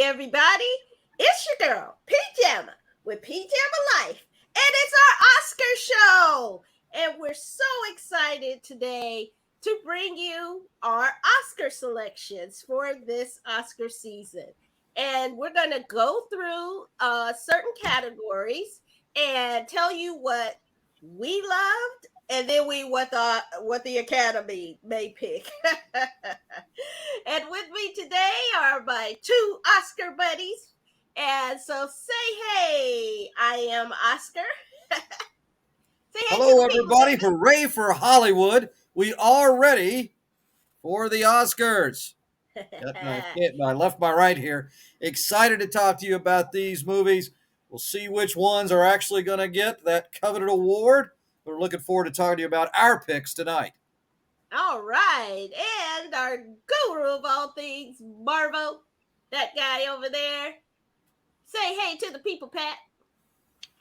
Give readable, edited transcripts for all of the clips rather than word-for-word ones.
everybody. It's your girl, PJamma, with PJammalyfe, and it's our Oscar show. And we're so excited today to bring you our Oscar selections for this Oscar season. And we're going to go through certain categories and tell you what we loved and then what the Academy may pick. And with me today are my two Oscar buddies. And so say hey, I am Oscar. Say hey to Hello, the people. everybody. Hooray for Hollywood. We are ready for the Oscars. I left my right here. Excited to talk to you about these movies. We'll see which ones are actually going to get that coveted award. We're looking forward to talking to you about our picks tonight. All right. And our guru of all things, Marvo, that guy over there. Say hey to the people, Pat.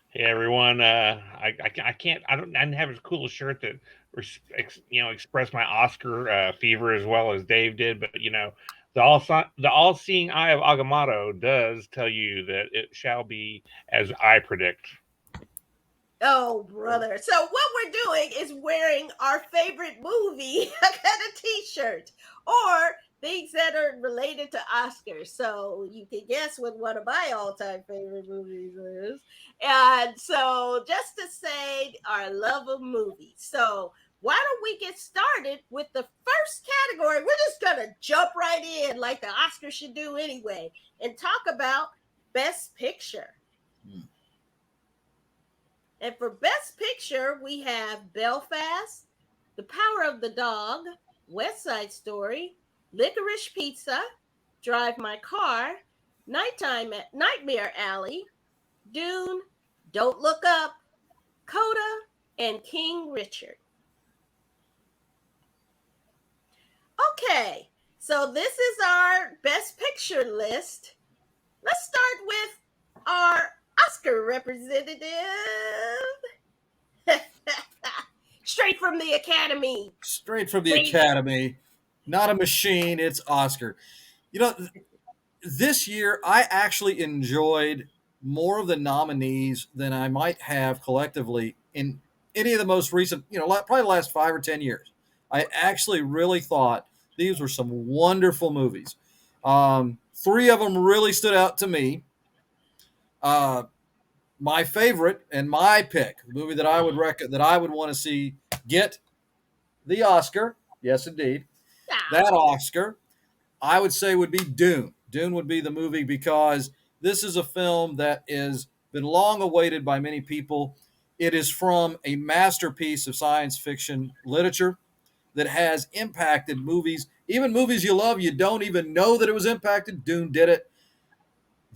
Hey everyone, I can't I didn't have as cool a shirt that expressed my Oscar fever as well as Dave did, but the all seeing eye of Agamotto does tell you that it shall be as I predict. Oh, brother. So what we're doing is wearing our favorite movie kind of t-shirt or things that are related to Oscars. So you can guess what one of my all-time favorite movies is. And so just to say our love of movies. So why don't we get started with the first category? We're just going to jump right in like the Oscars should do anyway and talk about Best Picture. And for Best Picture, we have Belfast, The Power of the Dog, West Side Story, Licorice Pizza, Drive My Car, Nightmare Alley, Dune, Don't Look Up, Coda, and King Richard. Okay, so this is our Best Picture list. Let's start with our Oscar representative. Straight from the Academy. Straight from the Academy. Not a machine, it's Oscar. This year I actually enjoyed more of the nominees than I might have collectively in any of the most recent, probably the last 5 or 10 years. I actually really thought these were some wonderful movies. 3 of them really stood out to me. My favorite and my pick, the movie that I would want to see get the Oscar, yes indeed, that Oscar, I would say would be Dune. Dune would be the movie because this is a film that has been long awaited by many people. It is from a masterpiece of science fiction literature that has impacted movies, even movies you love, you don't even know that it was impacted. Dune did it.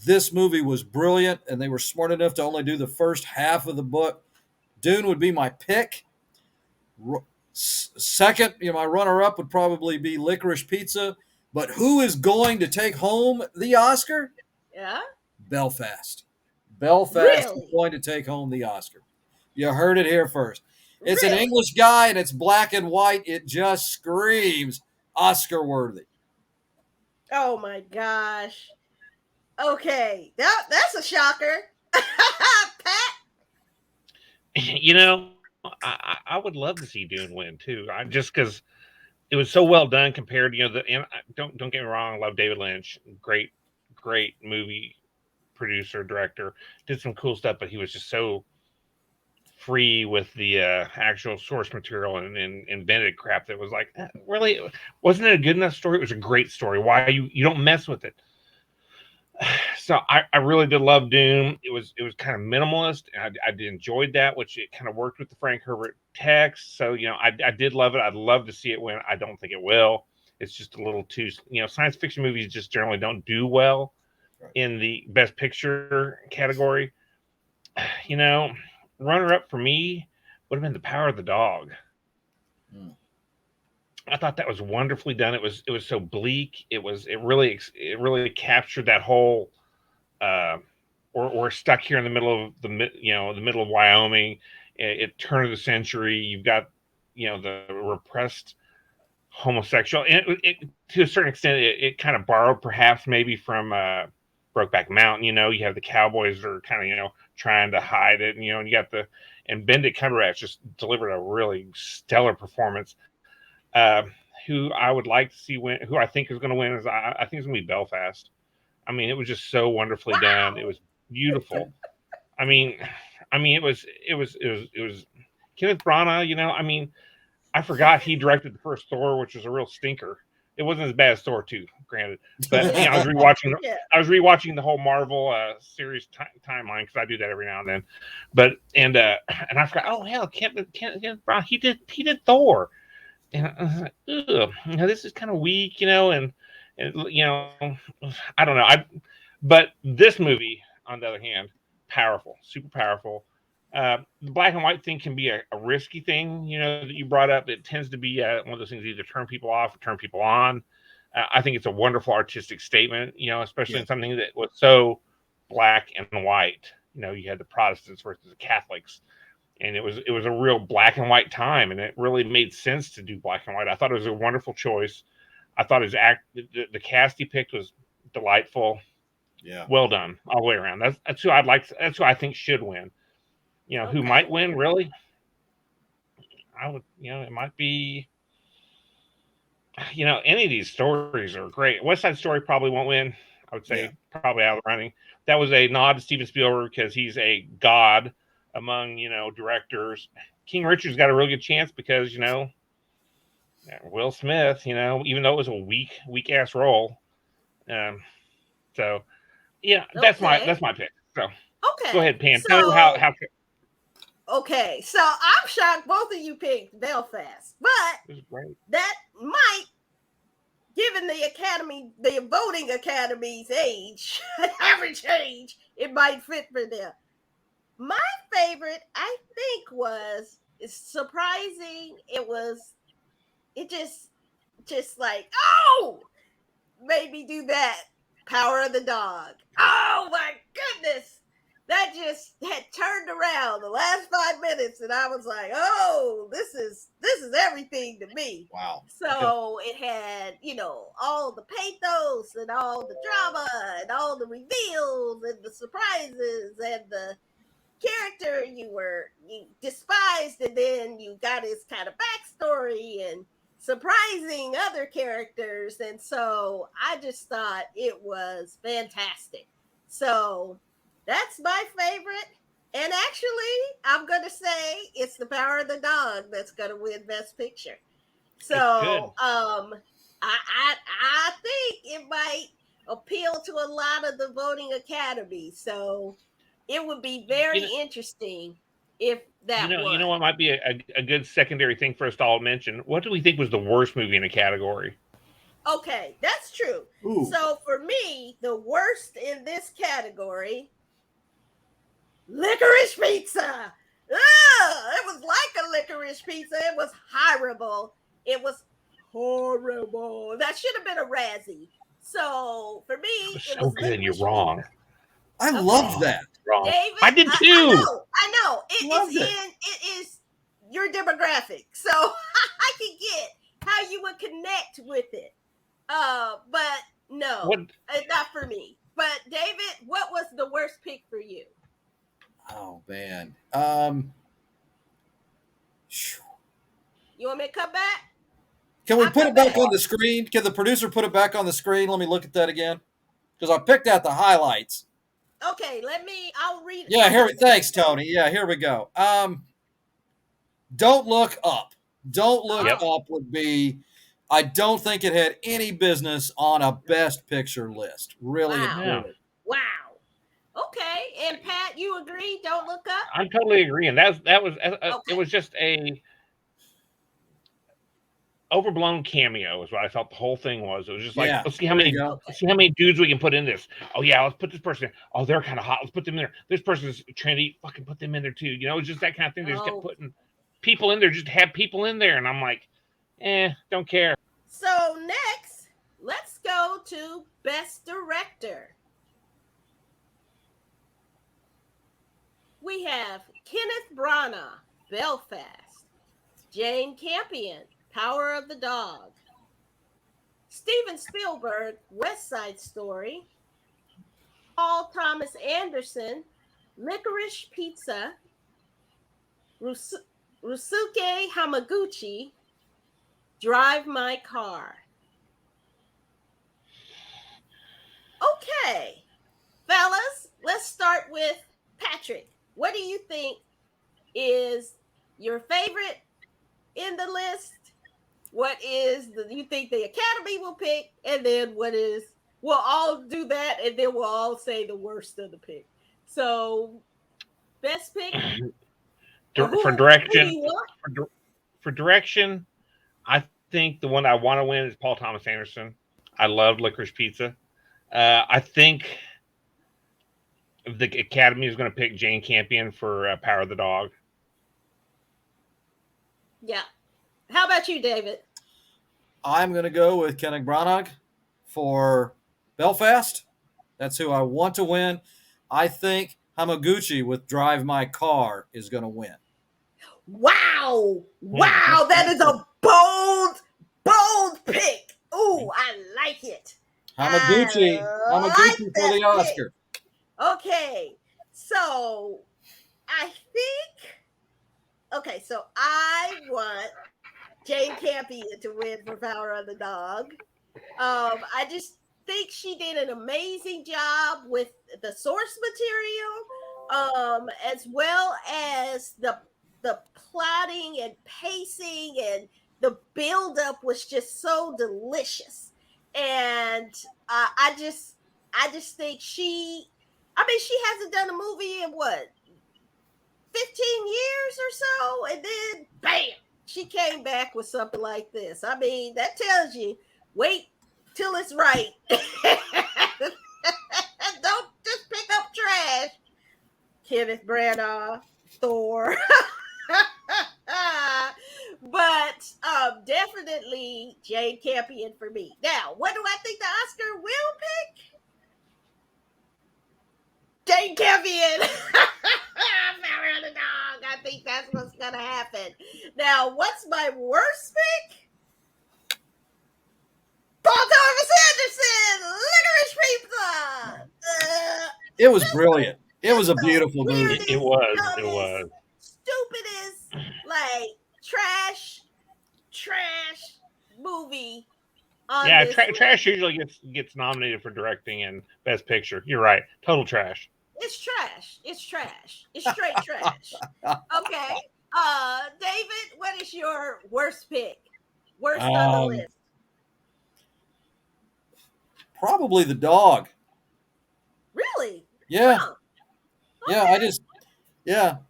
This movie was brilliant, and they were smart enough to only do the first half of the book. Dune would be my pick. Second, my runner-up would probably be Licorice Pizza. But who is going to take home the Oscar? Yeah? Belfast. Belfast Really? is going to take home the Oscar. You heard it here first. It's Really? an English guy, and it's black and white. It just screams Oscar-worthy. Oh, my gosh. Okay, that's a shocker. Pat? I would love to see Dune win too. Just because it was so well done compared to and don't get me wrong, I love David Lynch, great movie producer, director, did some cool stuff, but he was just so free with the actual source material and invented crap that was like, really, wasn't it a good enough story? It was a great story. Why you don't mess with it? So I really did love Dune. It was kind of minimalist, and I did enjoyed that, which it kind of worked with the Frank Herbert text. So I did love it. I'd love to see it win. I don't think it will. It's just a little too science fiction movies just generally don't do well in the Best Picture category. Runner up for me would have been The Power of the Dog. I thought that was wonderfully done. It was so bleak. It really captured that whole we're stuck here in the middle of the middle of Wyoming at turn of the century. You've got the repressed homosexual, and it to a certain extent it kind of borrowed perhaps maybe from Brokeback Mountain. You have the cowboys that are kind of trying to hide it, and you got and Benedict Cumberbatch just delivered a really stellar performance. Who I would like to see win, who I think is going to win, is I think it's going to be Belfast. I mean, it was just so wonderfully done. It was beautiful. I mean, it was Kenneth Branagh. I mean, I forgot he directed the first Thor, which was a real stinker. It wasn't as bad as Thor 2, granted, but I was rewatching. Yeah. I was rewatching the whole Marvel series timeline because I do that every now and then. But and I forgot. Oh hell, Kenneth Branagh, he did Thor, and I was like, ugh, this is kind of weak, and I don't know. But this movie, on the other hand, powerful, super powerful. The black and white thing can be a risky thing, that you brought up. It tends to be one of those things that either turn people off or turn people on. I think it's a wonderful artistic statement, especially in something that was so black and white. You had the Protestants versus the Catholics, and it was a real black and white time, and it really made sense to do black and white. I thought it was a wonderful choice. I thought the cast he picked was delightful. Yeah, well done all the way around. That's who I'd like. That's who I think should win. Who might win, really? I would, it might be, any of these stories are great. West Side Story probably won't win. I would say probably out of the running. That was a nod to Steven Spielberg because he's a god among, directors. King Richard's got a really good chance because, Will Smith, even though it was a weak ass role. So yeah, that's my pick. So go ahead, Pam. So, tell me how okay, so I'm shocked both of you picked Belfast, but that might, given the voting academy's average age, it might fit for them. My favorite, I think, it's surprising. It just like, oh, made me do that. Power of the Dog. Oh my goodness. That just had turned around the last 5 minutes, and I was like, "Oh, this is everything to me." Wow! So it had, all the pathos and all the drama and all the reveals and the surprises and the character you despised, and then you got his kind of backstory and surprising other characters, and so I just thought it was fantastic. So that's my favorite. And actually, I'm going to say it's The Power of the Dog that's going to win Best Picture. So, I think it might appeal to a lot of the voting academy. So, it would be very interesting if that won. You know what might be a good secondary thing for us to all mention? What do we think was the worst movie in a category? Okay, that's true. Ooh. So for me, the worst in this category, Licorice Pizza. It was like a licorice pizza. It was horrible. It was horrible. That should have been a Razzie. So for me, it was good. You're wrong. Pizza. I loved that. Wrong. David, I did too. I know. It is your demographic. So I can get how you would connect with it. But no, not for me. But David, what was the worst pick for you? Oh man. You want me to come back? Can we put it back on the screen? Can the producer put it back on the screen? Let me look at that again. Because I picked out the highlights. Okay, I'll read. Yeah, thanks, Tony. Yeah, here we go. Don't Look Up. Don't Look Up would be, I don't think it had any business on a Best Picture list. Really. Wow. Okay, and Pat, you agree? Don't Look Up? I'm totally agreeing. That was it was just a overblown cameo is what I thought the whole thing was. It was just like, let's see how many dudes we can put in this. Oh yeah, let's put this person in. Oh, they're kind of hot. Let's put them in there. This person's trendy. Fucking put them in there too. It's just that kind of thing. They just kept putting people in there, just have people in there, and I'm like, don't care. So next, let's go to Best Director. We have Kenneth Branagh, Belfast. Jane Campion, Power of the Dog. Steven Spielberg, West Side Story. Paul Thomas Anderson, Licorice Pizza, Rusuke Hamaguchi, Drive My Car. Okay, fellas, let's start with Patrick. What do you think is your favorite in the list? What is you think the Academy will pick? And then what is, we'll all do that, and then we'll all say the worst of the pick. So, best pick? For direction, for direction, I think the one I want to win is Paul Thomas Anderson. I love Licorice Pizza. I think the Academy is going to pick Jane Campion for Power of the Dog. Yeah. How about you, David? I'm going to go with Kenneth Branagh for Belfast. That's who I want to win. I think Hamaguchi with Drive My Car is going to win. Wow. Wow. That is a bold pick. Ooh, I like it. Hamaguchi for the Oscar. Pick. Okay. So, I want Jane Campion to win for Power of the Dog. I just think she did an amazing job with the source material, as well as the plotting and pacing, and the buildup was just so delicious. And I just think she hasn't done a movie in what, 15 years or so, and then bam, she came back with something like this. I mean, that tells you, wait till it's right. Don't just pick up trash. Kenneth Branagh, Thor. But definitely Jane Campion for me. Now, what do I think the Oscar will pick? Jane Campion. Power of the Dog. I think that's what's gonna happen. Now, what's my worst pick? Paul Thomas Anderson, Licorice Pizza. It was brilliant. It was a beautiful movie. It was. Stupidest, like trash movie. Yeah, trash usually gets nominated for directing and Best Picture. You're right. Total trash. It's trash. It's straight trash. Okay. David, what is your worst pick? Worst on the list? Probably The Dog. Really? Yeah. Huh. Okay. Yeah.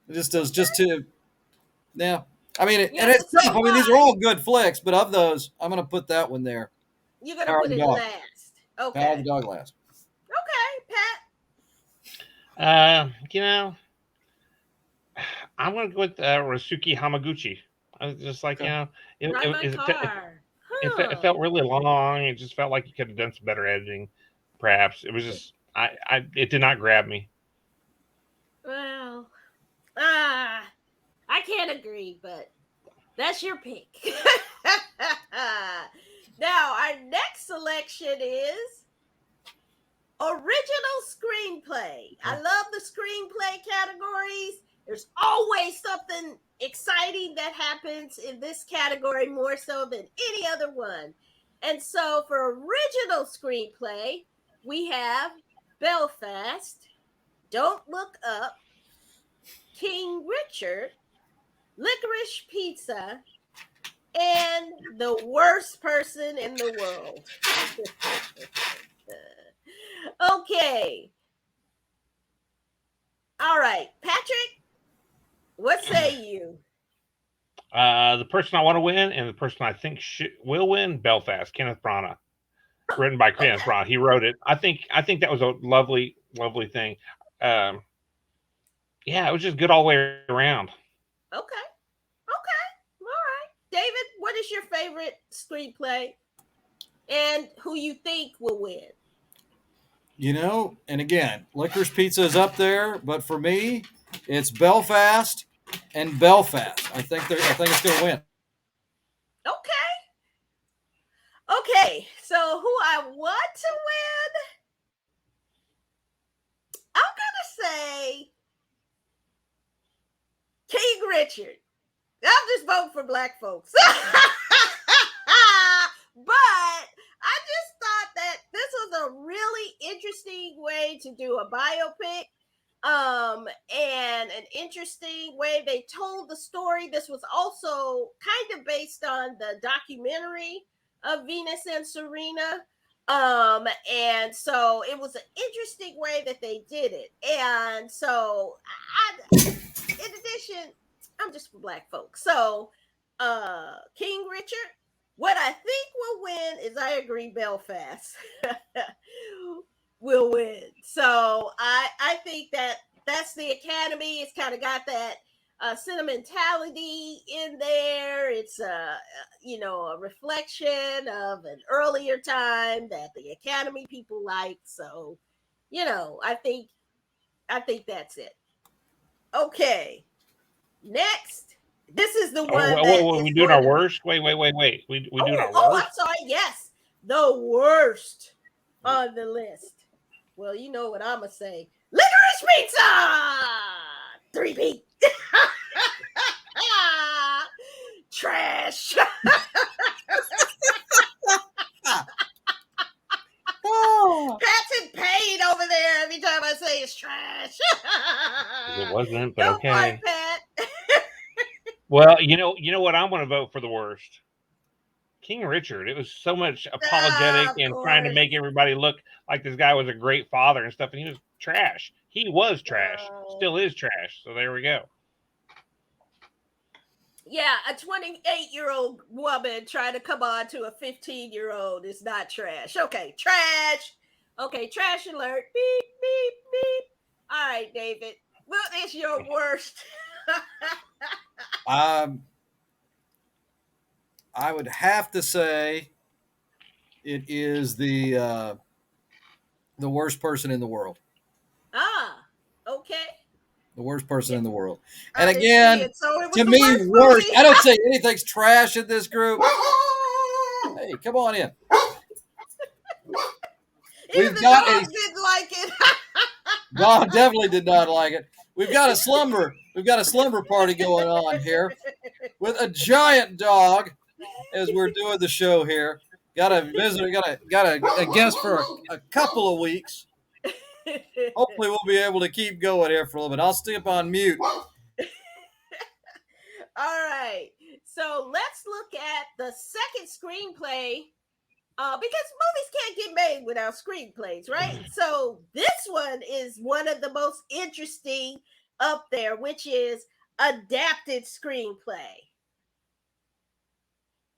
It just too. Yeah. I mean, and it's tough. I mean, these are all good flicks, but of those, I'm going to put that one there. You're going to put it last. Okay. Power of the Dog last. Okay, Pat. I'm going to go with Rasuke Hamaguchi. I was just like, it felt really long. It just felt like you could have done some better editing. Perhaps it was just, it did not grab me. Well, I can't agree, but that's your pick. Now, our next selection is original screenplay. I love the screenplay categories. There's always something exciting that happens in this category, more so than any other one. And so for original screenplay, we have Belfast, Don't Look Up, King Richard, Licorice Pizza, and The Worst Person in the World. Okay. All right. Patrick, what say you? The person I want to win and the person I think will win, Belfast, Kenneth Branagh. Written by Kenneth Branagh. He wrote it. I think that was a lovely thing. Yeah, it was just good all the way around. Okay. All right. David, what is your favorite screenplay and who you think will win? And again, Licorice Pizza is up there, but for me, it's Belfast and Belfast. I think it's going to win. Okay, Okay, so who I want to win? I'm gonna say King Richard. I'm just voting for black folks. But I just thought that this was a really interesting way to do a biopic. And an interesting way they told the story. This was also kind of based on the documentary of Venus and Serena. And so it was an interesting way that they did it. And so in addition, I'm just for black folks. So King Richard, what I think will win is, I agree, Belfast will win. So I think that's the Academy. It's kind of got that sentimentality in there. It's a reflection of an earlier time that the Academy people like. So, I think that's it. Okay. Next, this is the one that is we doing our worst. Wait. We doing our worst. I'm sorry. Yes, the worst on the list. Well, you know what I'm gonna say. Licorice Pizza, 3P. Trash. Pat's in pain over there every time I say it's trash. It wasn't, but Don't okay. worry, Pat. Well, you know what? I'm going to vote for the worst. King Richard. It was so much apologetic and trying to make everybody look like this guy was a great father and stuff, and he was trash. He was trash. Still is trash. So there we go. Yeah, a 28-year-old woman trying to come on to a 15-year-old is not trash. Okay, trash. Okay, trash alert. Beep, beep, beep. All right, David. What is your worst? I would have to say it is the worst person in the world. Okay. The worst person in the world. And again, so to me, worst. I don't say anything's trash in this group. Hey, come on in. We've got didn't like it. Don definitely did not like it. We've got a slumber party going on here with a giant dog as we're doing the show here. Got a visitor, got a guest for a couple of weeks. Hopefully we'll be able to keep going here for a little bit. I'll step on mute. All right. So let's look at the second screenplay, because movies can't get made without screenplays, right? So this one is one of the most interesting up there, which is adapted screenplay.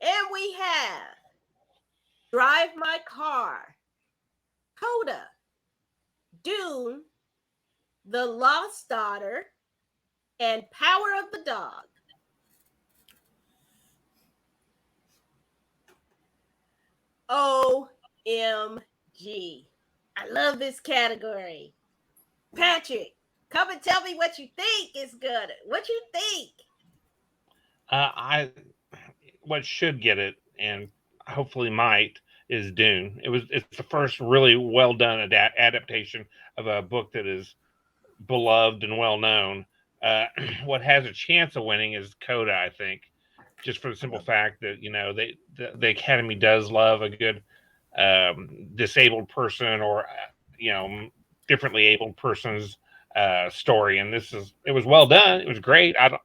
And we have Drive My Car, Coda, Dune, The Lost Daughter, and Power of the Dog. OMG. I love this category. Patrick, come and tell me what you think is good. What you think? What should get it, and hopefully might, is Dune. It's the first really well done adaptation of a book that is beloved and well known. What has a chance of winning is Coda, I think, just for the simple fact that the Academy does love a good disabled person or differently abled person's story, and it was well done. It was great. I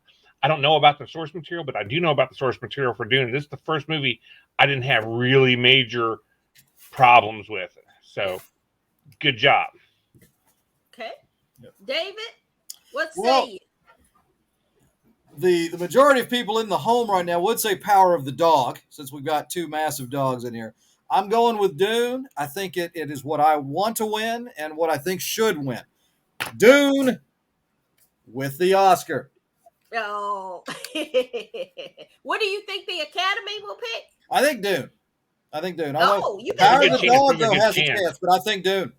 don't know about the source material, but I do know about the source material for Dune. This is the first movie I didn't have really major problems with. So, good job. Okay. Yep. David, what say you? The majority of people in the home right now would say Power of the Dog, since we've got two massive dogs in here. I'm going with Dune. I think it is what I want to win and what I think should win. Dune with the Oscar. Oh. What do you think the Academy will pick? I think Dune. Oh, you Power of the Dog, though, has a chance, but I think Dune.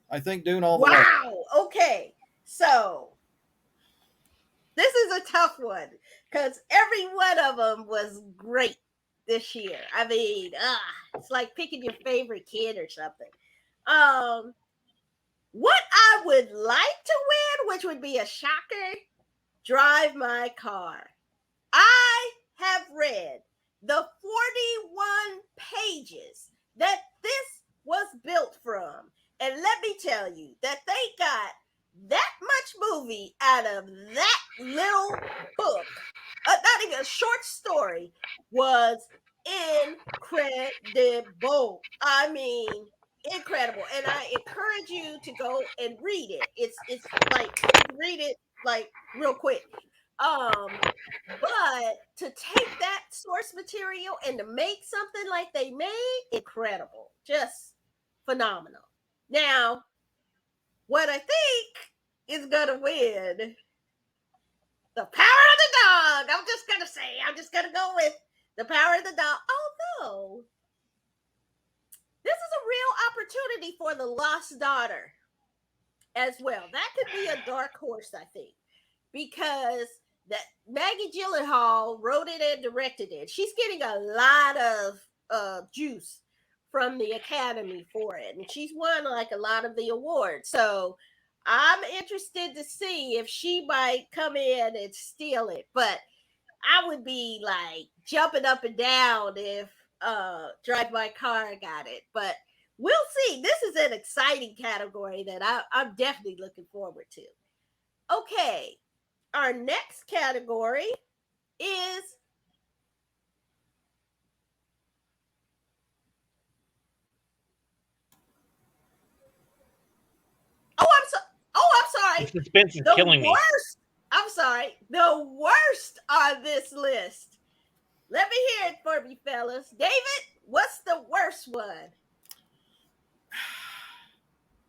All the way. Wow. Okay. So, this is a tough one because every one of them was great. this year. I mean, it's like picking your favorite kid or something. What I would like to win, which would be a shocker, Drive My Car. I have read the 41 pages that this was built from. And let me tell you that they got that much movie out of that little book. Not even a short story, was incredible. I mean, incredible. And I encourage you to go and read it. It's like you can read it like real quick. But to take that source material and to make something like they made, incredible. Just phenomenal. Now, what I think is gonna win, the power of the dog. I'm just gonna go with the power of the dog. Although this is a real opportunity for the lost daughter as well. That could be a dark horse, I think, because that Maggie Gyllenhaal wrote it and directed it. She's getting a lot of juice from the Academy for it, and she's won like a lot of the awards. So I'm interested to see if she might come in and steal it. But I would be like jumping up and down if Drive My Car got it. But we'll see. This is an exciting category that I'm definitely looking forward to. Okay, our next category is I'm sorry. The suspense is killing me. I'm sorry. The worst on this list. Let me hear it for me, fellas. David, what's the worst one?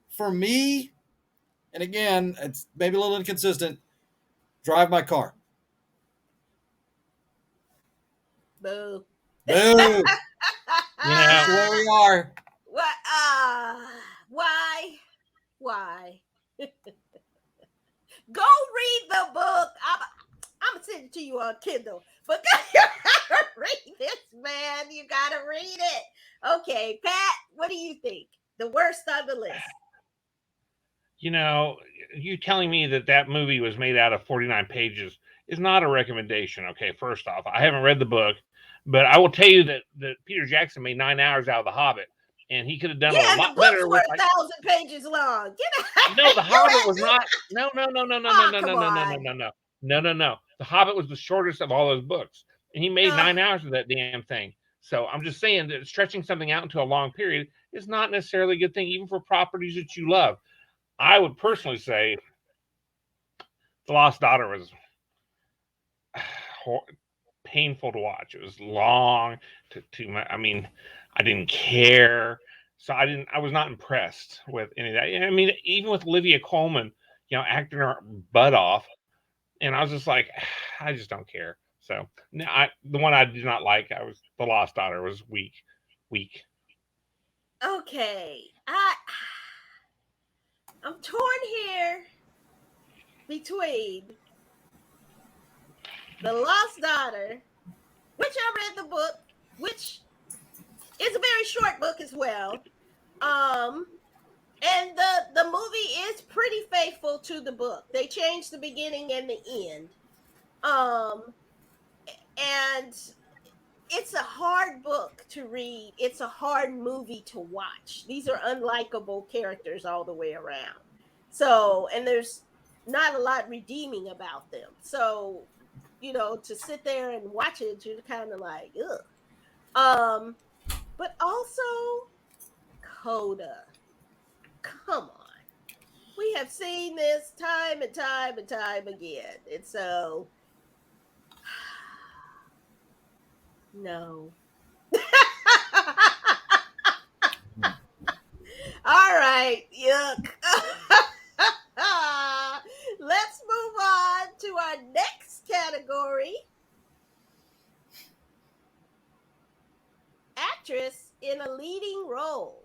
For me, and again, it's maybe a little inconsistent, Drive My Car. Boo. Boo. Yeah. That's where we are. What? Why? Why? Go read the book. I'm gonna send it to you on Kindle, but you gotta read this, man. You gotta read it. Okay, Pat, what do you think? The worst on the list. You know, you telling me that movie was made out of 49 pages is not a recommendation. Okay, first off, I haven't read the book, but I will tell you that Peter Jackson made 9 hours out of The Hobbit, and he could have done a lot better with 1,000 pages long. No, The Hobbit was not. No. The Hobbit was the shortest of all those books, and he made 9 hours of that damn thing. So I'm just saying that stretching something out into a long period is not necessarily a good thing, even for properties that you love. I would personally say The Lost Daughter was painful to watch. It was long. Too much. I mean, I didn't care. So I was not impressed with any of that. I mean, even with Olivia Colman, acting her butt off, and I was just like, I just don't care. So the one I did not like, The Lost Daughter was weak. Okay, I'm torn here between The Lost Daughter, which I read the book, which is a very short book as well. And the movie is pretty faithful to the book. They changed the beginning and the end. And it's a hard book to read. It's a hard movie to watch. These are unlikable characters all the way around. So, and there's not a lot redeeming about them. So, to sit there and watch it, you're kind of like, ugh. But also, Coda. Come on. We have seen this time and time and time again. And so, no. All right. Yuck. Let's move on to our next category. Actress in a leading role.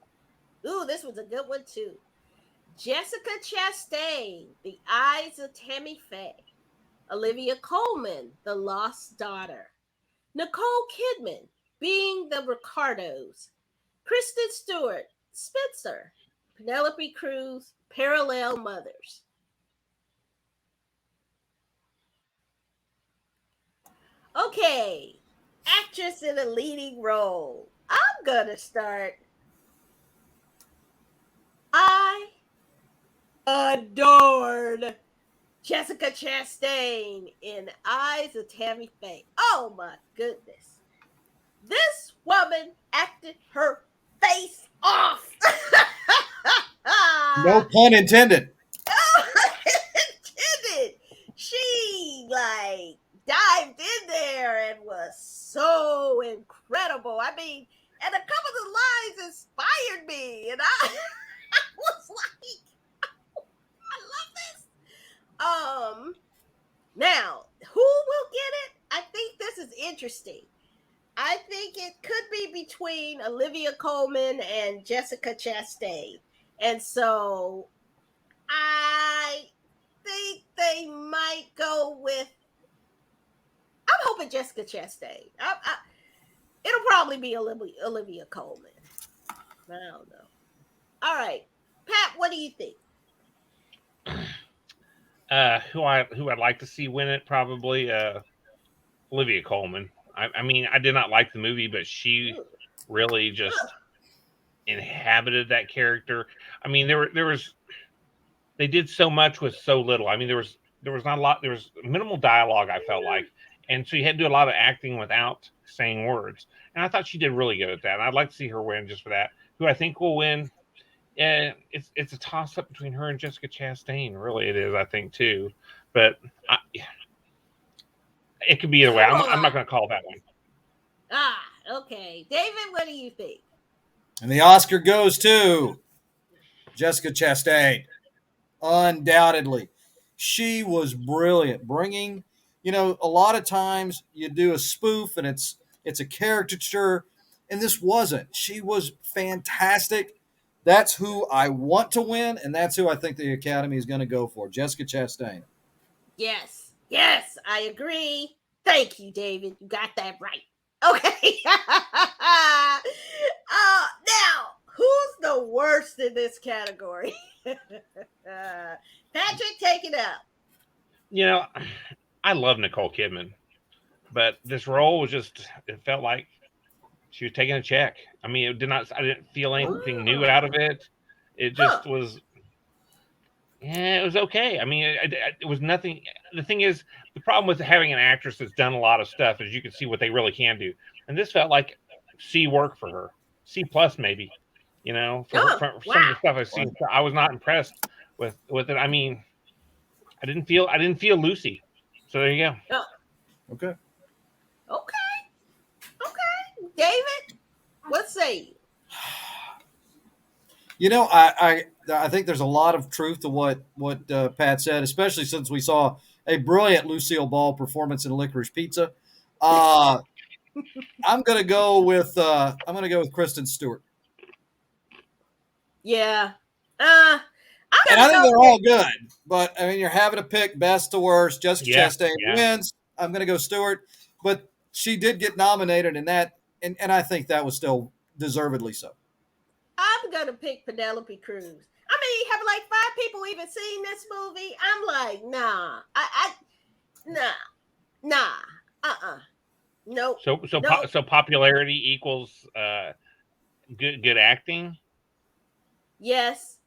Ooh, this was a good one too. Jessica Chastain, The Eyes of Tammy Faye. Olivia Colman, The Lost Daughter. Nicole Kidman, being the Ricardos. Kristen Stewart, Spencer. Penelope Cruz, parallel mothers. Okay, actress in a leading role. I'm gonna start. I adored Jessica Chastain in Eyes of Tammy Faye. Oh my goodness. This woman acted her face off. No pun intended. Intended. She like dived in there and was so incredible. I mean, and a couple of the lines inspired me, and I was like, I love this. Now, who will get it? I think this is interesting. I think it could be between Olivia Colman and Jessica Chastain. And so I think they might go with, I'm hoping Jessica Chastain. It'll probably be Olivia Colman. I don't know. All right. Pat, what do you think? Who I'd like to see win it, probably Olivia Colman. I mean, I did not like the movie, but she really just inhabited that character. I mean, they did so much with so little. I mean, there was not a lot. There was minimal dialogue, I felt like, and so you had to do a lot of acting without saying words. And I thought she did really good at that. And I'd like to see her win just for that. Who I think will win? It's a toss up between her and Jessica Chastain. Really, it is. I think too, but it could be either way. I'm not going to call that one. Okay, David, what do you think? And the Oscar goes to Jessica Chastain. Undoubtedly. She was brilliant. Bringing, a lot of times you do a spoof and it's a caricature, and this wasn't. She was fantastic. That's who I want to win, and that's who I think the Academy is going to go for, Jessica Chastain. Yes, I agree. Thank you, David. You got that right. Okay. Now, who's the worst in this category? Patrick, take it up. I love Nicole Kidman, but this role was just, it felt like she was taking a check. I mean, I didn't feel anything new out of it. It just was, it was okay. I mean, it was nothing. The thing is, the problem with having an actress that's done a lot of stuff is you can see what they really can do. And this felt like C work for her, C plus maybe, for some of the stuff I've seen. I was not impressed with it. I mean, I didn't feel Lucy. So there you go. Okay. David, what say you? I think there's a lot of truth to what Pat said, especially since we saw a brilliant Lucille Ball performance in Licorice Pizza. I'm gonna go with Kristen Stewart. Yeah. I think they're all good, but I mean, you're having to pick best to worst. Jessica Chastain wins. I'm gonna go Stewart, but she did get nominated in that, and I think that was still deservedly so. I'm gonna pick Penelope Cruz. I mean, have like 5 people even seen this movie? I'm like, nah. Nope. So popularity equals good acting. Yes.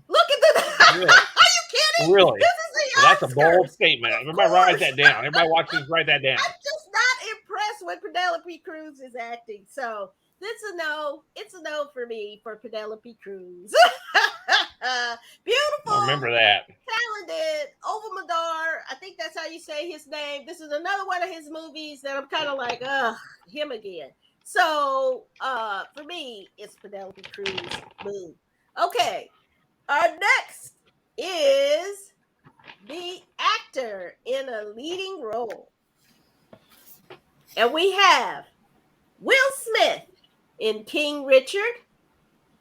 Look at the. Really? Are you kidding? Really? This is the That's a bold statement. Everybody write that down. Everybody watch this. Write that down. I'm just not impressed with Penelope Cruz's acting. So this is a no. It's a no for me for Penelope Cruz. Beautiful. I remember that. Talented. Ova Madar. I think that's how you say his name. This is another one of his movies that I'm kind of like, him again. So for me, it's Penelope Cruz move. Okay. Our next is the actor in a leading role. And we have Will Smith in King Richard,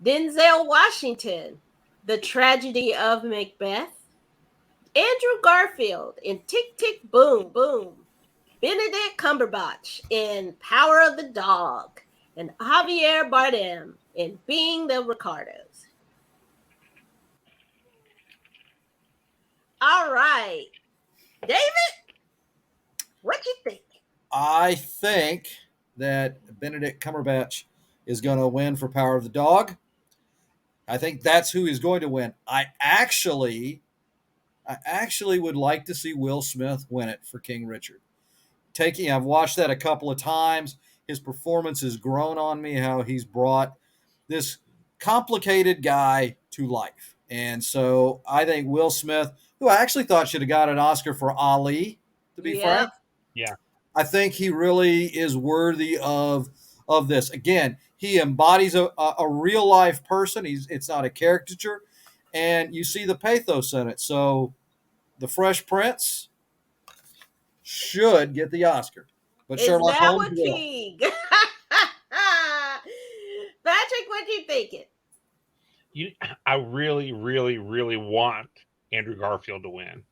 Denzel Washington, The Tragedy of Macbeth, Andrew Garfield in Tick, Tick, Boom, Boom, Benedict Cumberbatch in Power of the Dog, and Javier Bardem in Being the Ricardos. All right. David, what you think? I think that Benedict Cumberbatch is going to win for Power of the Dog. I think that's who is going to win. I actually would like to see Will Smith win it for King Richard. I've watched that a couple of times. His performance has grown on me, how he's brought this complicated guy to life. And so I think Will Smith, who I actually thought should have got an Oscar for Ali, to be frank. Yeah. I think he really is worthy of this. Again, he embodies a real life person. It's not a caricature, and you see the pathos in it. So, the Fresh Prince should get the Oscar, but Is Sherlock that Holmes what will. King? Patrick, what you thinking? I really, really, really want Andrew Garfield to win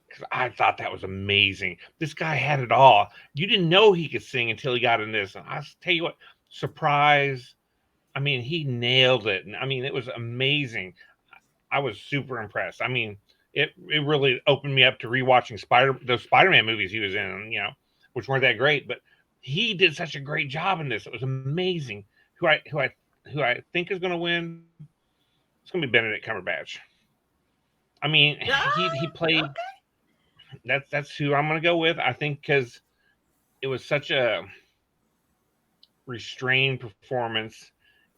because I thought that was amazing. This guy had it all. You didn't know he could sing until he got in this. And I tell you what, surprise! I mean, he nailed it. And I mean, it was amazing. I was super impressed. I mean, it really opened me up to rewatching those Spider-Man movies he was in, which weren't that great, but he did such a great job in this. It was amazing. Who I think is going to win? It's going to be Benedict Cumberbatch. I mean, he played. Okay. That's who I'm going to go with. I think because it was such a restrained performance,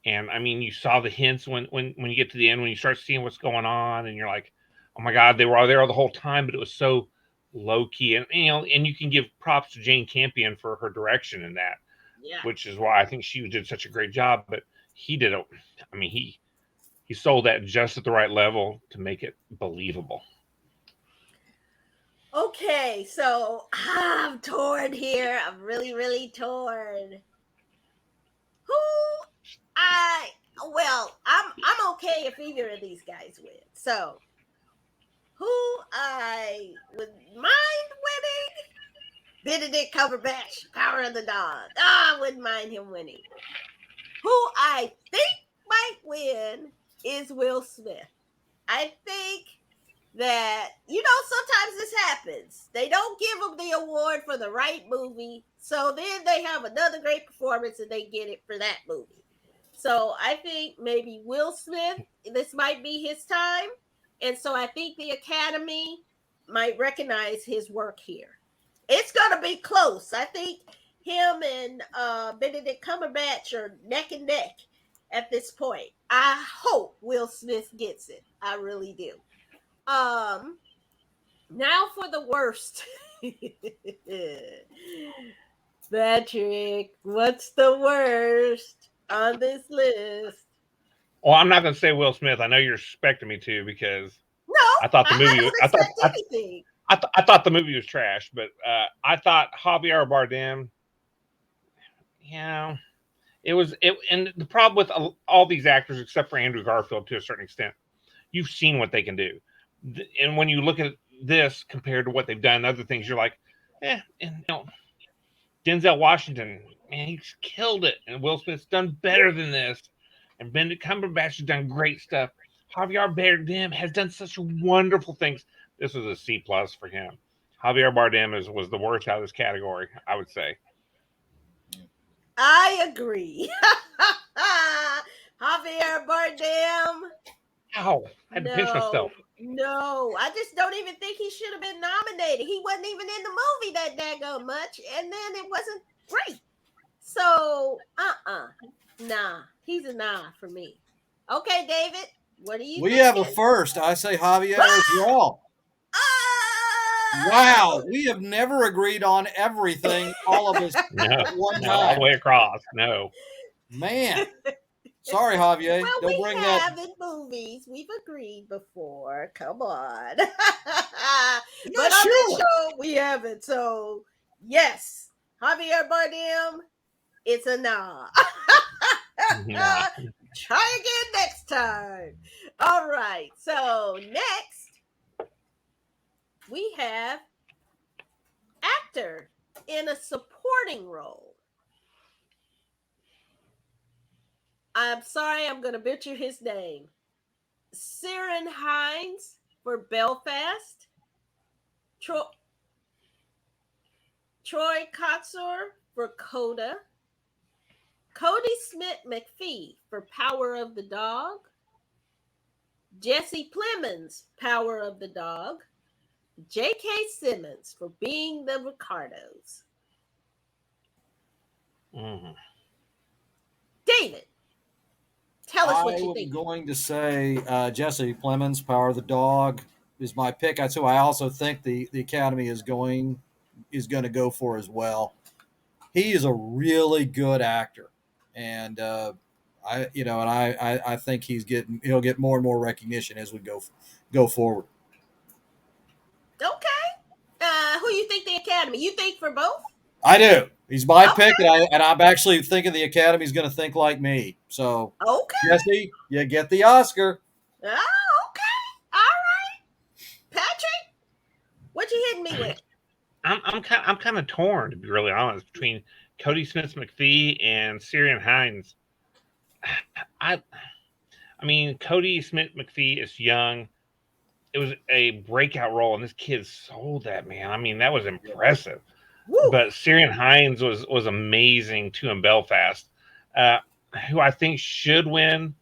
and I mean, you saw the hints when you get to the end, when you start seeing what's going on, and you're like, oh my God, they were all there the whole time, but it was so low key, and and you can give props to Jane Campion for her direction in that, Yeah. which is why I think she did such a great job. But he did it. I mean, he sold that just at the right level to make it believable. Okay, so I'm torn here. I'm really, really torn. Who I'm okay if either of these guys win. So who I would mind winning? Benedict Cumberbatch, Power of the Dog. I wouldn't mind him winning. Who I think might win is Will Smith. I think that, sometimes this happens. They don't give them the award for the right movie, so then they have another great performance and they get it for that movie. So I think maybe Will Smith, this might be his time. And so I think the Academy might recognize his work here. It's going to be close. I think him and Benedict Cumberbatch are neck and neck at this point. I hope Will Smith gets it. I really do. Now for the worst. Patrick, what's the worst on this list? Well, I'm not going to say Will Smith. I know you're expecting me to because No, I thought the movie. don't expect anything. I thought the movie was trash, but I thought Javier Bardem. It was it, and the problem with all these actors, except for Andrew Garfield, to a certain extent, you've seen what they can do, and when you look at this compared to what they've done, other things, you're like, and Denzel Washington, man, he's killed it, and Will Smith's done better than this, and Benedict Cumberbatch has done great stuff. Javier Bardem has done such wonderful things. This was a C+ for him. Javier Bardem was the worst out of this category, I would say. I agree. Javier Bardem. Ow, I had to pinch myself. No, I just don't even think he should have been nominated. He wasn't even in the movie that daggone much, and then it wasn't great. So, nah, he's a nah for me. Okay, David, what do you? We have a first. I say Javier as well. Wow, we have never agreed on everything, all of us at one time. All the way across. No. Man. Sorry, Javier. Well, Don't we bring have that. in movies. We've agreed before. Come on. Yeah, but on sure. this show, we haven't. So, yes, Javier Bardem, it's a nah. Nah. Try again next time. All right. So, next, we have actor. in a supporting role. I'm sorry, I'm going to butcher his name. Ciarán Hinds for Belfast. Troy Kotsur for Coda. Cody Smith McPhee for Power of the Dog. Jesse Plemons, Power of the Dog. J.K. Simmons for Being the Ricardos. Mm-hmm. David, tell us what you think. I was going to say Jesse Plemons, Power of the Dog, is my pick. That's who I also think the Academy is going to go for as well. He is a really good actor, and I think he'll get more and more recognition as we go forward. Okay. Who you think the Academy? You think for both? I do. He's my Okay. pick, and I'm actually thinking the Academy's going to think like me. So, okay. Jesse, you get the Oscar. Oh, okay. All right. Patrick, what you hitting me with? I'm kind of torn, to be really honest, between Cody Smith McPhee and Ciarán Hinds. I mean, Cody Smith McPhee is young. It was a breakout role, and this kid sold that, man. I mean, that was impressive. Woo. But Ciarán Hinds was amazing too in Belfast. Who I think should win,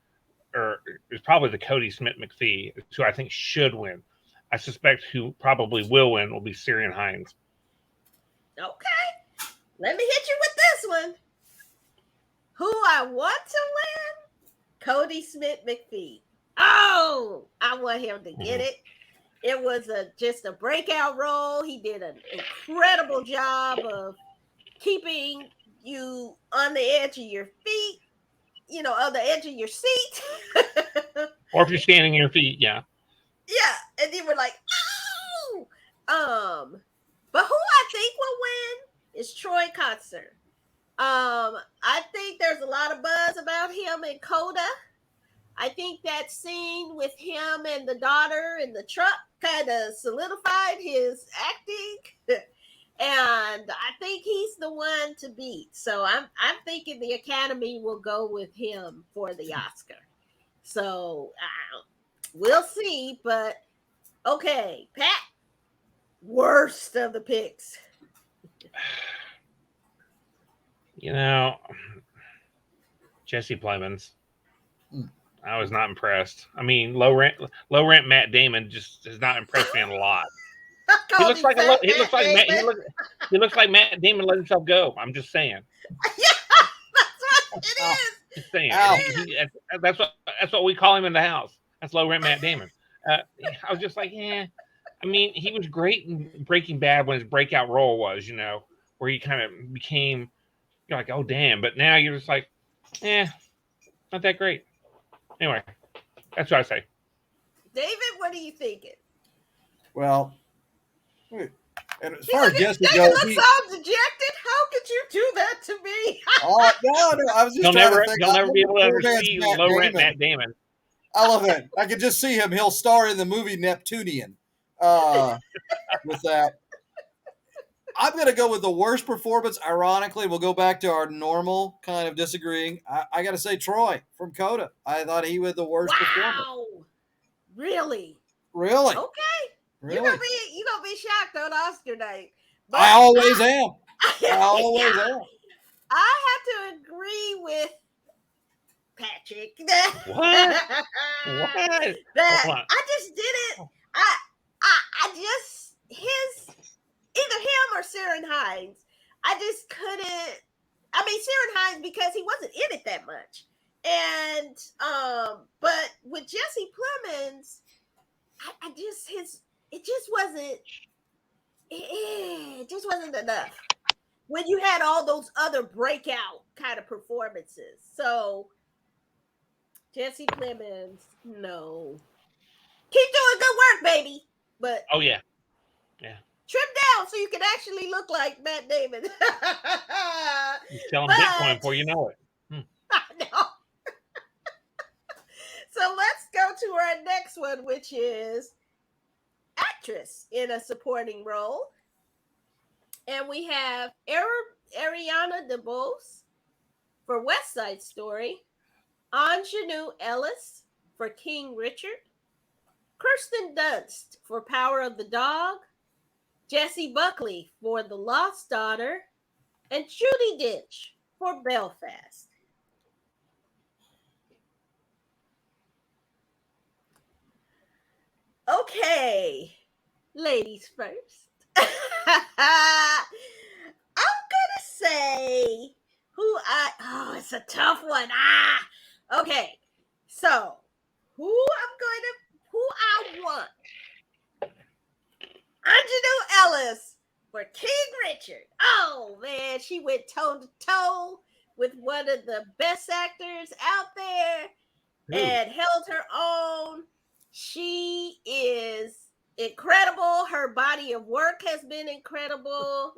or is probably the Cody Smith McPhee, who I think should win. I suspect who probably will win will be Ciarán Hinds. Okay. Let me hit you with this one. Who I want to win? Cody Smith McPhee. Oh, I want him to get it. It was just a breakout role. He did an incredible job of keeping you on the edge of your feet, on the edge of your seat. Or if you're standing on your feet, yeah. Yeah, and you were like, oh. But who I think will win is Troy Kotsur. I think there's a lot of buzz about him in Coda. I think that scene with him and the daughter in the truck kind of solidified his acting. And I think he's the one to beat. So I'm thinking the Academy will go with him for the Oscar. So we'll see. But okay, Pat, worst of the picks. Jesse Plemons. I was not impressed. I mean, low rent Matt Damon just has not impressed me a lot. He looks like Matt Damon let himself go. I'm just saying. Yeah, that's what it is. Just saying. That's what we call him in the house. That's low rent Matt Damon. I was just like, yeah. I mean, he was great in Breaking Bad when his breakout role was, where he kind of became, you're like, oh damn. But now you're just like, not that great. Anyway, that's what I say. David, what are you thinking? Well, and as far as Jesse goes, looks all dejected. How could you do that to me? Oh no! I was just trying to think. You'll never be able to see low rent Matt Damon. I love it. I could just see him. He'll star in the movie Neptunian. With that, I'm going to go with the worst performance. Ironically, we'll go back to our normal kind of disagreeing. I got to say Troy from Coda. I thought he was the worst performance. Wow. Really? Okay. Really? You're gonna be shocked on Oscar night. But I always am. I have to agree with Patrick. What? That I just didn't. I just either him or Ciarán Hinds. I just couldn't. I mean, Ciarán Hinds because he wasn't in it that much, and but with Jesse Plemons, it just wasn't enough when you had all those other breakout kind of performances. So Jesse Plemons, no. Keep doing good work, baby. But oh yeah. Trim down so you can actually look like Matt Damon. He's selling Bitcoin before you know it. I know. So let's go to our next one, which is actress in a supporting role. And we have Ariana DeBose for West Side Story, Anjanou Ellis for King Richard, Kirsten Dunst for Power of the Dog, Jessie Buckley for The Lost Daughter, and Judi Dench for Belfast. Okay, ladies first. I'm gonna say it's a tough one. Okay. So who I want. Anjanou Ellis for King Richard. Oh man, she went toe to toe with one of the best actors out there and held her own. She is incredible. Her body of work has been incredible.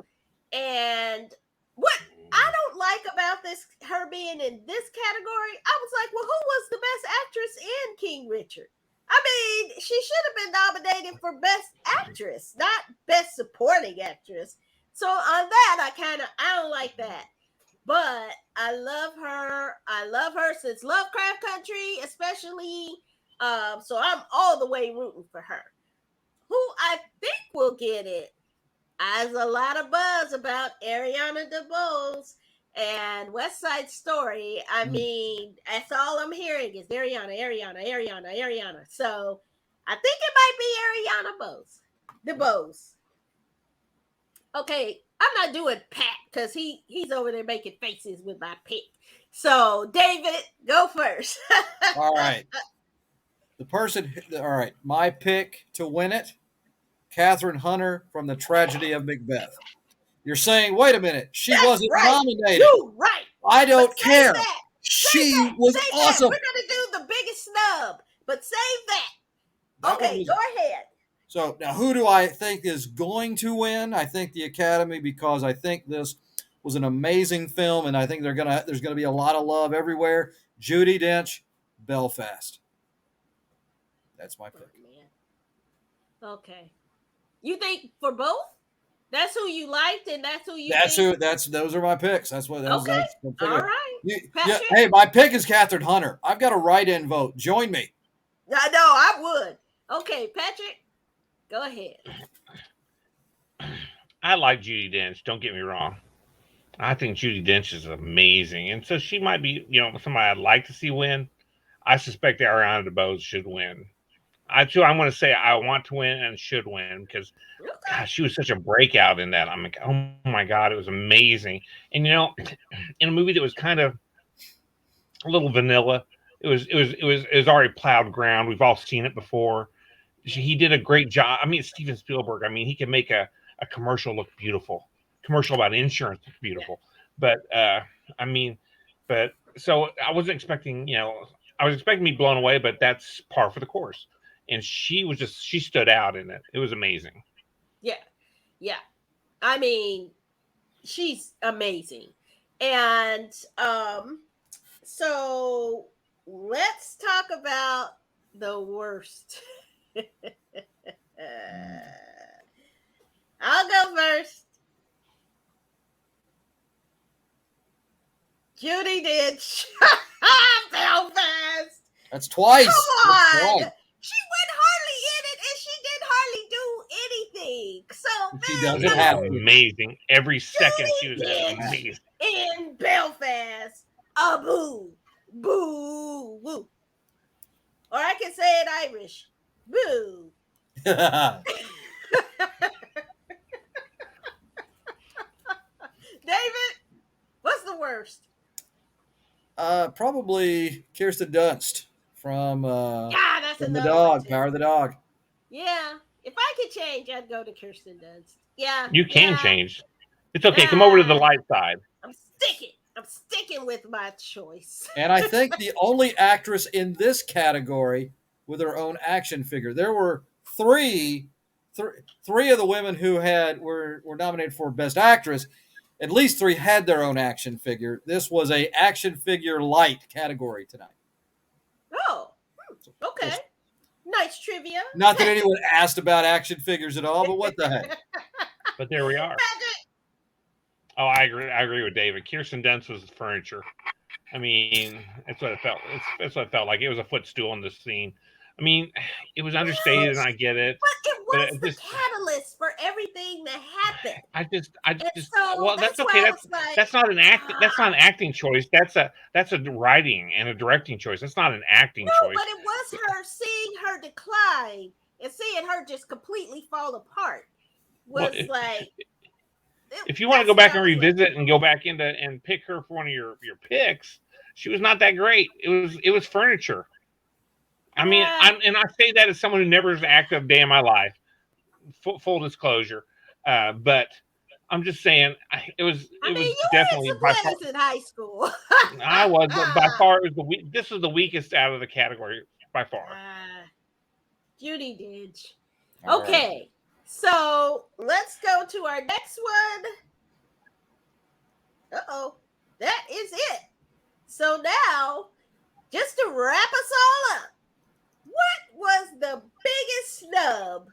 And what I don't like about her being in this category, I was like, well, who was the best actress in King Richard? I mean, she should have been nominated for Best Actress, not Best Supporting Actress. So on that, I don't like that. But I love her. I love her since Lovecraft Country, especially. So I'm all the way rooting for her. Who I think will get it, there's a lot of buzz about Ariana DeBose and West Side Story. I mean, that's all I'm hearing is Ariana. So I think it might be Ariana DeBose. Okay, I'm not doing Pat because he's over there making faces with my pick. So David, go first. All right. All right, my pick to win it, Catherine Hunter from The Tragedy of Macbeth. You're saying, wait a minute, she wasn't nominated. You're right. I don't care. She was awesome. We're going to do the biggest snub, but save that. Okay, go ahead. So now who do I think is going to win? I think the Academy, because I think this was an amazing film, and I think there's gonna be a lot of love everywhere. Judi Dench, Belfast. That's my pick. Okay. You think for both? That's who you liked, and that's who you. Those are my picks. That's what. Okay. All right. Hey, my pick is Catherine Hunter. I've got a write-in vote. Join me. I know. I would. Okay, Patrick, go ahead. I like Judi Dench. Don't get me wrong. I think Judi Dench is amazing, and so she might be, somebody I'd like to see win. I suspect Ariana DeBose should win. I'm going to say I want to win and should win because, gosh, she was such a breakout in that. I'm like, oh my God, it was amazing. And in a movie that was kind of a little vanilla, it was already plowed ground. We've all seen it before. He did a great job. I mean, Steven Spielberg. I mean, he can make a commercial look beautiful. Commercial about insurance look beautiful. But so I wasn't expecting, I was expecting to be blown away, but that's par for the course. And she stood out in it. It was amazing. Yeah. I mean, she's amazing. And so let's talk about the worst. I'll go first. Judi Dench. Belfast. That's twice. Come on. She went hardly in it, and she didn't hardly do anything. So she doesn't have amazing. Every second she was amazing. In Belfast, boo, boo, woo. Or I can say it Irish, boo. David, what's the worst? Probably Kirsten Dunst from the Dog, Power of the Dog. Yeah, if I could change, I'd go to Kirsten Dunst. Yeah, you can change. It's okay. Come over to the light side. I'm sticking with my choice. And I think the only actress in this category with her own action figure. There were three of the women who were nominated for Best Actress. At least three had their own action figure. This was a action figure light category tonight. Oh, okay. Nice trivia. Not that anyone asked about action figures at all, but what the heck? But there we are. Oh, I agree. I agree with David. Kirsten Dunst was furniture. I mean, that's what it felt. That's what it felt like. It was a footstool in this scene. I mean, it was understated, and Yes, I get it, but it but was it the just, catalyst for everything that happened. I And just. so Well, that's that's okay. why I was like, That's not an act. That's not ah. an acting choice. That's a writing and a directing choice. That's not an acting No, but choice. it was her seeing her decline and seeing her just completely fall apart Well, was like, if you want to that's go what back I and was like. revisit and go back into and pick her for one of your picks, she was not that great. It was furniture. I mean, Uh, I say that as someone who never has acted a day in my life. Full disclosure, but I'm just saying I it mean, was you were in definitely by some far. plays in high school. I was, but by far it was this was the weakest out of the category by far. Judy Dench. All right. Okay, so let's go to our next one. Uh-oh, that is it. So now, just to wrap us all up, what was the biggest snub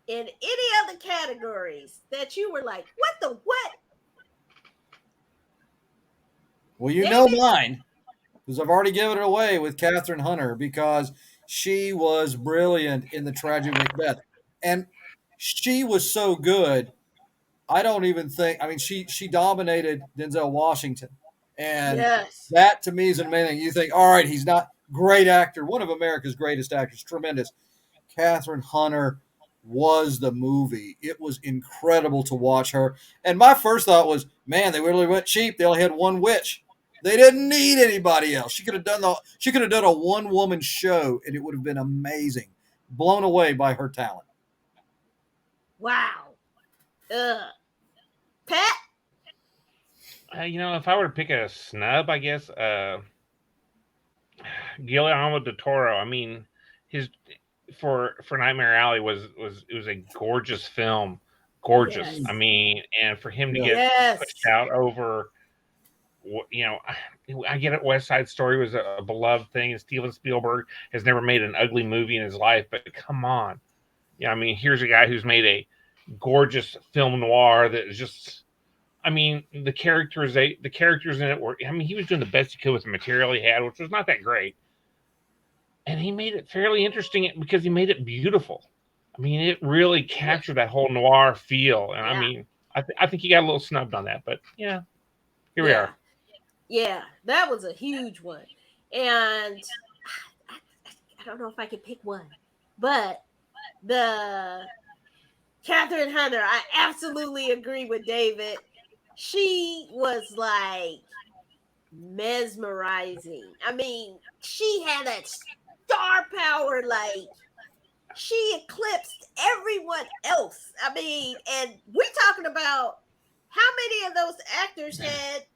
in any other categories that you were like, what the what? Well, you know David? mine, because I've already given it away with Catherine Hunter because she was brilliant in the tragic Macbeth, and she was so good. I don't even think. I mean, she dominated Denzel Washington, and Yes. that to me is an amazing thing. You think, all right, he's not great actor, one of America's greatest actors, tremendous. Catherine Hunter was the movie. It was incredible to watch her. And my first thought was, man, they really went cheap. They only had one witch. They didn't need anybody else. She could have done a one woman show and it would have been amazing. Blown away by her talent. Wow. Pat? If I were to pick a snub, I guess Guillermo del Toro. I mean, his for Nightmare Alley was a gorgeous film, gorgeous. Yes. I mean, and for him to Yeah. get Yes. pushed out over, I get it. West Side Story was a beloved thing, and Steven Spielberg has never made an ugly movie in his life. But come on, I mean, here's a guy who's made a gorgeous film noir that is just. I mean, the characters in it were. I mean, he was doing the best he could with the material he had, which was not that great, and he made it fairly interesting because he made it beautiful. I mean, it really captured that whole noir feel, and I Yeah. mean, I think he got a little snubbed on that, but yeah, here we are. Yeah, that was a huge one. And I don't know if I could pick one, but the Catherine Hunter, I absolutely agree with David. She was like mesmerizing. I mean, she had that star power, like she eclipsed everyone else. I mean, and we're talking about how many of those actors had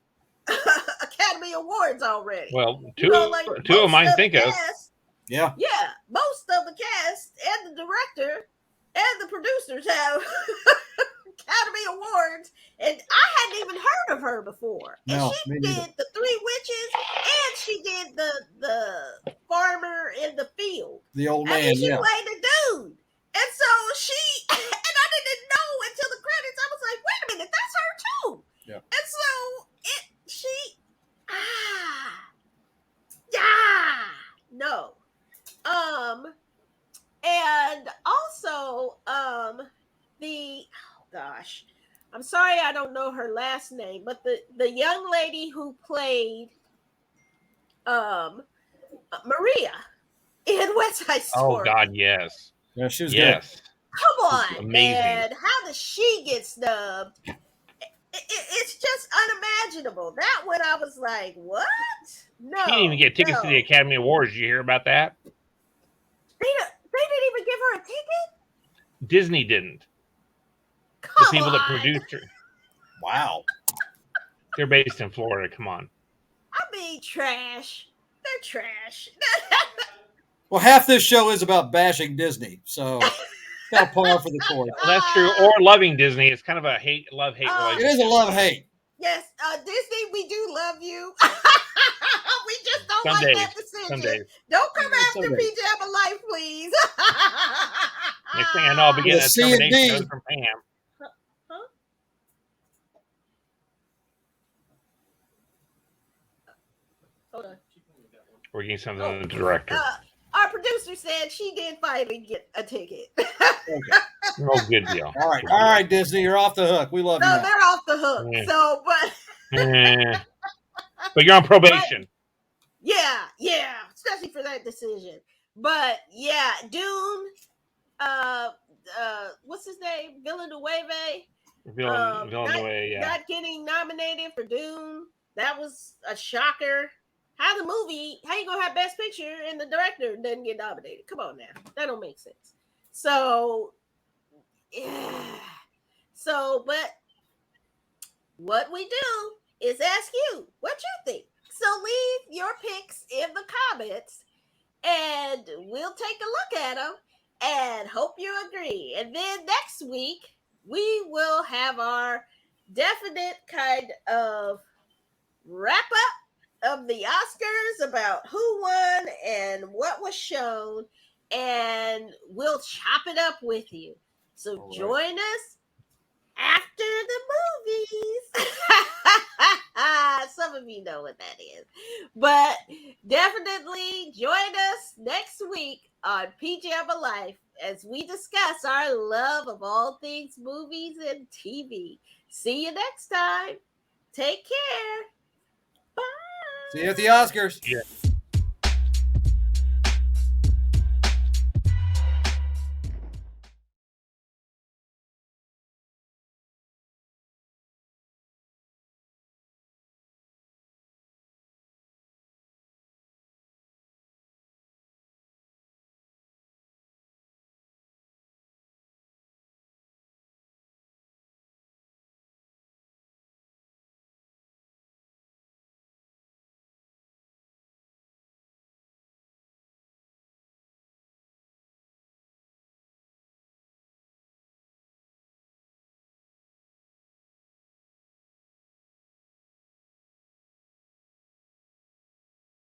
Academy Awards already. Well, Like two of most mine of think the of. cast, Yeah. most of the cast and the director and the producers have Academy Awards, and I hadn't even heard of her before. And No, she me neither. did the Three Witches, and she did the farmer in the field. The old I man, mean, she yeah. played the dude, and so and I didn't know until the credits. I was like, wait a minute, that's her too. Yeah. And so no. And also, I'm sorry I don't know her last name, but the young lady who played Maria in West Side Oh Story. God, yes. Yeah, she was Yes. Come on, Amazing. man. How does she get snubbed? It's just unimaginable. That one I was like, what? No. She didn't even get tickets to the Academy Awards. Did you hear about that? They didn't even give her a ticket? Disney didn't. Come The people that on. produced her. Wow. They're based in Florida. Come on. I mean, trash. They're trash. Well, half this show is about bashing Disney, so got par for the course. Well, that's true. Or loving Disney. It's kind of a love-hate It relationship. is a love-hate. Yes, Disney, we do love you. We just don't Some like days. that decision. Some days. Don't come after Some days. PJammalyfe, please. Next thing I know, I'll be getting The a C and termination D. note from Pam. Hold on. Or getting something on the director. Our producer said she did finally get a ticket. Okay. Oh, good deal. All right, Disney, you're off the hook. We love you. No, Now. they're off the hook. Yeah. So, but but you're on probation. yeah, especially for that decision. But yeah, Dune. What's his name? Villanueva. Villanueva, Not getting nominated for Dune. That was a shocker. How you gonna have Best Picture and the director doesn't get nominated? Come on now, that don't make sense. So, yeah. So, but what we do is ask you what you think. So leave your picks in the comments, and we'll take a look at them and hope you agree. And then next week we will have our definite kind of wrap up of the Oscars about who won and what was shown, and we'll chop it up with you. So join us after the movies. Some of you know what that is. But definitely join us next week on PJammalyfe as we discuss our love of all things movies and TV. See you next time. Take care. Bye. See you at the Oscars. Yeah.